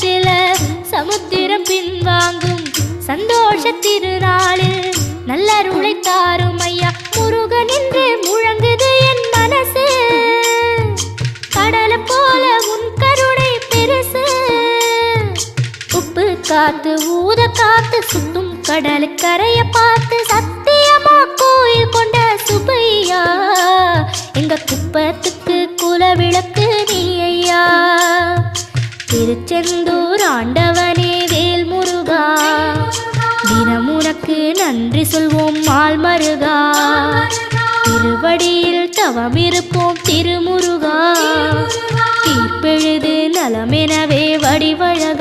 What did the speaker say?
உள்ளத்தில சமுத்திரம் பின்வாங்கும் சந்தோஷ திருநாளில் நல்லருளை தாரும் ஐயா முருகன் என்று முழங்குது என் மனசு கடலை போல உன் கருணை பெருசு உப்பு காத்து ஊத காத்து சுத்தும் கடலுக்கரைய பார்த்து சத்தியமா கோயில் கொண்ட சுபையா எங்க குப்பத்துக்கு குலவிளக்கு நீ ஐயா திருச்செந்தூர் ஆண்டவனே வேல் முருகா தினம் உனக்கு நன்றி சொல்வோம் மால் மருகா திருவடியில் தவமிருப்போம் திருமுருகா தீர்ப்பெழுது நலமெனவே வடிவழகா